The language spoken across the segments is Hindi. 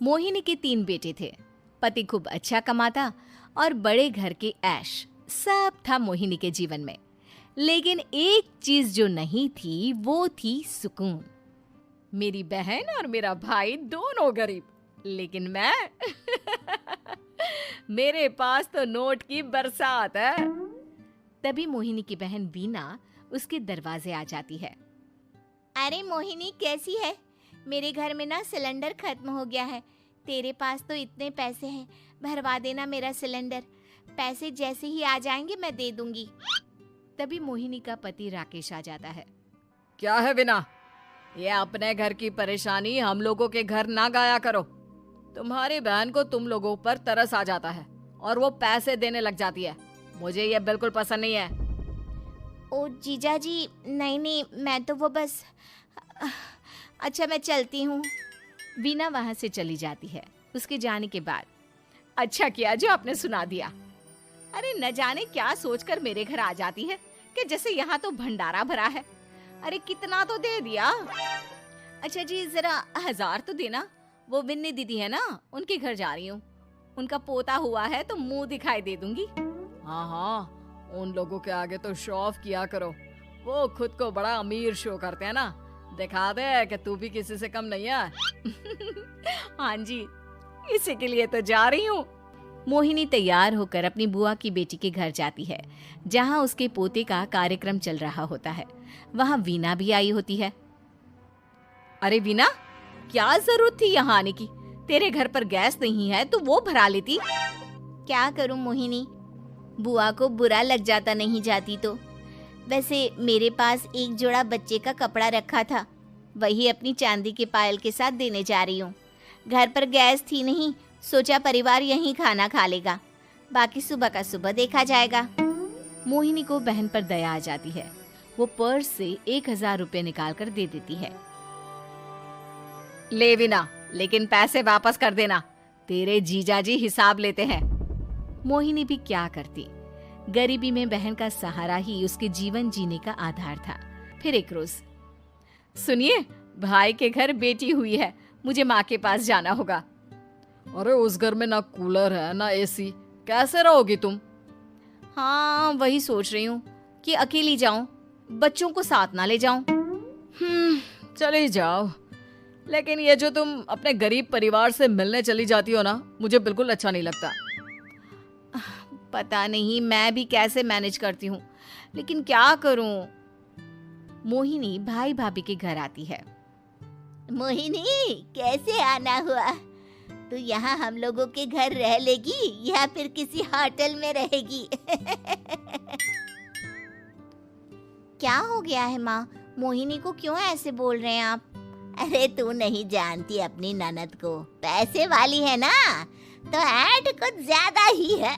मोहिनी के 3 बेटे थे। पति खूब अच्छा कमाता और बड़े घर के ऐश सब था मोहिनी के जीवन में। लेकिन एक चीज जो नहीं थी वो थी सुकून। मेरी बहन और मेरा भाई दोनों गरीब, लेकिन मैं मेरे पास तो नोट की बरसात है। तभी मोहिनी की बहन वीना उसके दरवाजे आ जाती है। अरे मोहिनी, कैसी है? मेरे घर में ना सिलेंडर खत्म हो गया है। तेरे पास तो इतने पैसे हैं, भरवा देना मेरा सिलेंडर। पैसे जैसे ही आ जाएंगे मैं दे दूंगी। तभी मोहिनी का पति राकेश आ जाता है। क्या है विना, ये अपने घर की परेशानी हम लोगों के घर ना गाया करो। तुम्हारी बहन को तुम लोगों पर तरस आ जाता है और वो पैसे देने लग जाती है। मुझे ये बिल्कुल पसंद नहीं है। ओ जीजा जी, नहीं, मैं तो वो बस अच्छा, मैं चलती हूँ। वीना वहां से चली जाती है। उसके जाने के बाद अच्छा किया जो आपने सुना दिया। अरे न जाने क्या सोचकर मेरे घर आ जाती है कि जैसे यहाँ तो भंडारा भरा है। अरे कितना तो दे दिया। अच्छा जी, जरा 1000 तो देना। वो बिन्नी दीदी है ना, उनके घर जा रही हूँ। उनका पोता हुआ है तो मुंह दिखाई दे दूंगी। हाँ, उन लोगों के आगे तो शो ऑफ किया करो। वो खुद को बड़ा अमीर शो करते हैं ना, दिखा दे कि तू भी किसी से कम नहीं है। हाँ जी, इसी के लिए तो जा रही हूँ। मोहिनी तैयार होकर अपनी बुआ की बेटी के घर जाती है, जहाँ उसके पोते का कार्यक्रम चल रहा होता है। वहाँ वीना भी आई होती है। अरे वीना, क्या जरूरत थी यहाँ आने की? तेरे घर पर गैस नहीं है तो वो भरा लेती। क्या करूं मोहिनी, बुआ को बुरा लग जाता नहीं जाती तो। वैसे मेरे पास एक जोड़ा बच्चे का कपड़ा रखा था, वही अपनी चांदी के पायल के साथ देने जा रही हूँ। घर पर गैस थी नहीं, सोचा परिवार यहीं खाना खा लेगा, बाकी सुबह का सुबह देखा जाएगा। मोहिनी को बहन पर दया आ जाती है। वो पर्स से 1000 रुपए निकाल कर दे देती है। ले विना, लेकिन पैसे वापस कर देना, तेरे जीजाजी हिसाब लेते हैं। मोहिनी भी क्या करती, गरीबी में बहन का सहारा ही उसके जीवन जीने का आधार था। फिर एक रोज, सुनिए, भाई के घर बेटी हुई है, मुझे माँ के पास जाना होगा। अरे उस घर में ना कूलर है ना एसी, कैसे रहोगी तुम? हाँ, वही सोच रही हूँ कि अकेली जाऊं, बच्चों को साथ ना ले जाऊं। चली जाओ, लेकिन ये जो तुम अपने गरीब परिवार से मिलने चली जाती हो ना, मुझे बिल्कुल अच्छा नहीं लगता। पता नहीं मैं भी कैसे मैनेज करती हूँ, लेकिन क्या करूँ। मोहिनी भाई भाभी के घर आती है। मोहिनी, कैसे आना हुआ? तू यहाँ हम लोगों के घर रह लेगी या फिर किसी होटल में रहेगी? क्या हो गया है माँ? मोहिनी को क्यों ऐसे बोल रहे हैं आप? अरे तू नहीं जानती अपनी ननद को, पैसे वाली है ना, तो ऐड कुछ ज्यादा ही है।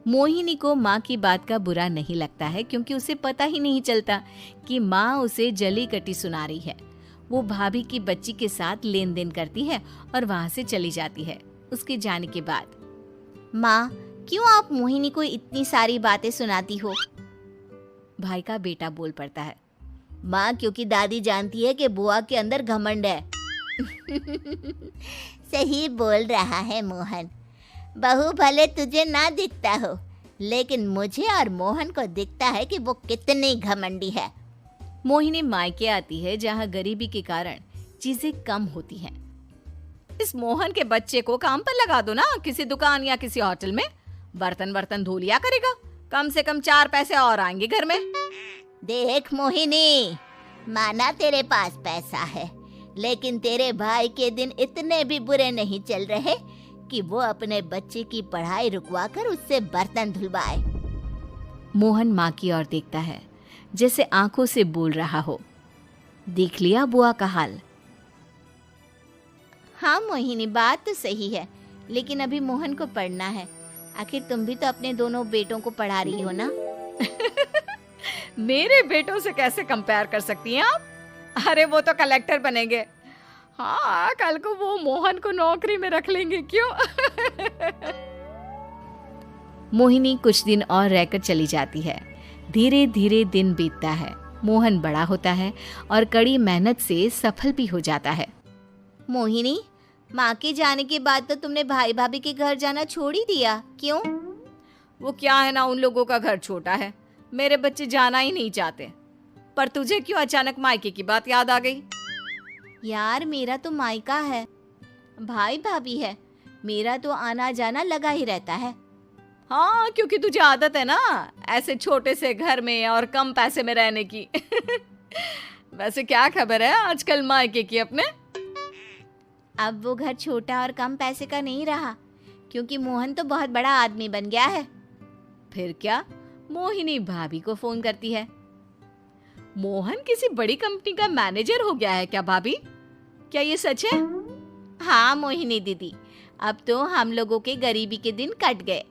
मोहिनी को माँ की बात का बुरा नहीं लगता है, क्योंकि उसे पता ही नहीं चलता कि माँ उसे जली कटी सुना रही है। वो भाभी की बच्ची के साथ लेन देन करती है और वहाँ से चली जाती है। उसके जाने के बाद, माँ, क्यों आप मोहिनी को इतनी सारी बातें सुनाती हो? भाई का बेटा बोल पड़ता है। माँ, क्योंकि दादी जानती है कि बुआ के अंदर घमंड है। सही बोल रहा है मोहन। बहू भले तुझे ना दिखता हो, लेकिन मुझे और मोहन को दिखता है कि वो कितनी घमंडी है। मोहिनी मायके आती है, जहाँ गरीबी के कारण चीजें कम होती हैं। इस मोहन के बच्चे को काम पर लगा दो ना, किसी दुकान या किसी होटल में। बर्तन धो लिया करेगा, कम से कम 4 पैसे और आएंगे घर में। देख मोहिनी, माना तेरे पास पैसा है, लेकिन तेरे भाई के दिन इतने भी बुरे नहीं चल रहे कि वो अपने बच्चे की पढ़ाई रुकवाकर उससे बर्तन धुलवाए। मोहन माँ की ओर देखता है, जैसे आंखों से बोल रहा हो, देख लिया बुआ का हाल। हाँ मोहिनी, बात तो सही है, लेकिन अभी मोहन को पढ़ना है। आखिर तुम भी तो अपने दोनों बेटों को पढ़ा रही हो ना। मेरे बेटों से कैसे कंपेयर कर सकती हैं आप? अरे वो तो कलेक्टर बनेंगे। हाँ, कल को वो मोहन को नौकरी में रख लेंगे, क्यों? मोहिनी कुछ दिन और रहकर चली जाती है। धीरे धीरे दिन बीतता है। मोहन बड़ा होता है और कड़ी मेहनत से सफल भी हो जाता है। मोहिनी, माँ के जाने के बाद तो तुमने भाई भाभी के घर जाना छोड़ ही दिया, क्यों? वो क्या है ना, उन लोगों का घर छोटा है, मेरे बच्चे जाना ही नहीं चाहते। पर तुझे क्यों अचानक मायके की बात याद आ गई? यार मेरा तो मायका है, भाई भाभी है, मेरा तो आना जाना लगा ही रहता है। हाँ, क्योंकि तुझे आदत है ना ऐसे छोटे से घर में और कम पैसे में रहने की। वैसे क्या खबर है आजकल मायके की अपने? अब वो घर छोटा और कम पैसे का नहीं रहा, क्योंकि मोहन तो बहुत बड़ा आदमी बन गया है। फिर क्या? मोहिनी भाभी को फोन करती है। मोहन किसी बड़ी कंपनी का मैनेजर हो गया है क्या भाभी? क्या ये सच है? हाँ मोहिनी दीदी, अब तो हम लोगों के गरीबी के दिन कट गए।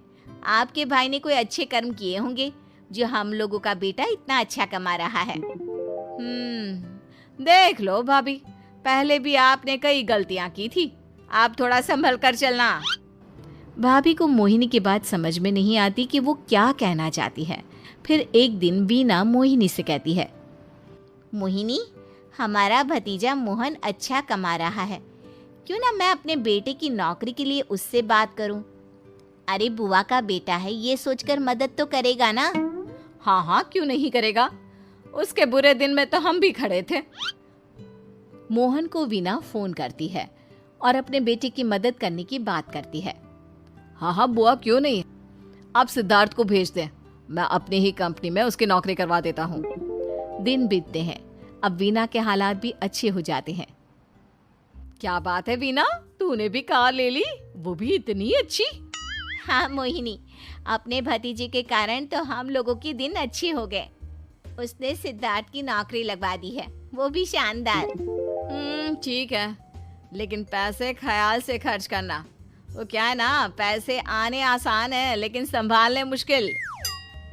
आपके भाई ने कोई अच्छे कर्म किए होंगे जो हम लोगों का बेटा इतना अच्छा कमा रहा है। देख लो भाभी, पहले भी आपने कई गलतियां की थी, आप थोड़ा संभल कर चलना। भाभी को मोहिनी की बात समझ में नहीं आती कि वो क्या कहना चाहती है। फिर एक दिन वीना मोहिनी से कहती है, मोहिनी, हमारा भतीजा मोहन अच्छा कमा रहा है, क्यों ना मैं अपने बेटे की नौकरी के लिए उससे बात करूं? अरे बुआ का बेटा है, ये सोचकर मदद तो करेगा ना? हाँ हाँ, क्यों नहीं करेगा, उसके बुरे दिन में तो हम भी खड़े थे। मोहन को वीना फोन करती है और अपने बेटे की मदद करने की बात करती है। हाँ हाँ बुआ, क्यों नहीं, आप सिद्धार्थ को भेज दें, मैं अपनी ही कंपनी में उसकी नौकरी करवा देता हूँ। दिन बीतते हैं, अब वीना के हालात भी अच्छे हो जाते हैं। क्या बात है वीना, तूने भी कार ले ली, वो भी इतनी अच्छी? हाँ मोहिनी, अपने भतीजे के कारण तो हम लोगों के दिन अच्छे हो गए। उसने सिद्धार्थ की नौकरी लगवा दी है, वो भी शानदार। ठीक है, लेकिन पैसे ख्याल से खर्च करना। वो क्या है ना, पैसे आने आसान है लेकिन संभालने मुश्किल।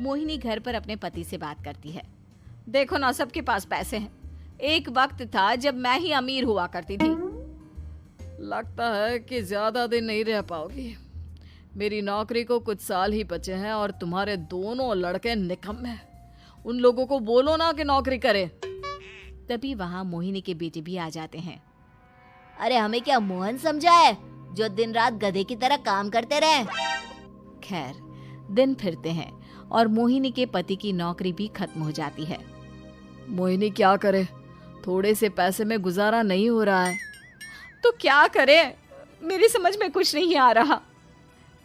मोहिनी घर पर अपने पति से बात करती है। देखो ना, सबके पास पैसे हैं, एक वक्त था जब मैं ही अमीर हुआ करती थी। लगता है कि ज्यादा दिन नहीं रह पाओगी, मेरी नौकरी को कुछ साल ही बचे हैं और तुम्हारे दोनों लड़के निकम्मे हैं। उन लोगों को बोलो ना कि नौकरी करे। तभी वहाँ मोहिनी के बेटे भी आ जाते हैं। अरे हमें क्या मोहन समझा है जो दिन रात गधे की तरह काम करते रहे? खैर, दिन फिरते हैं और मोहिनी के पति की नौकरी भी खत्म हो जाती है। मोहिनी क्या करे, थोड़े से पैसे में गुजारा नहीं हो रहा है। तो क्या करे, मेरी समझ में कुछ नहीं आ रहा।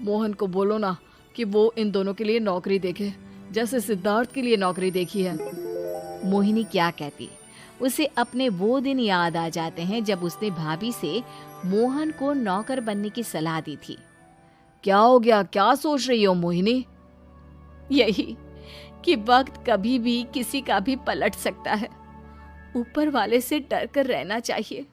मोहन को बोलो ना कि वो इन दोनों के लिए नौकरी देखे, जैसे सिद्धार्थ के लिए नौकरी देखी है। मोहिनी क्या कहती, उसे अपने वो दिन याद आ जाते हैं जब उसने भाभी से मोहन को नौकर बनने की सलाह दी थी। क्या हो गया, क्या सोच रही हो मोहिनी? यही कि वक्त कभी भी किसी का भी पलट सकता है, ऊपर वाले से डर कर रहना चाहिए।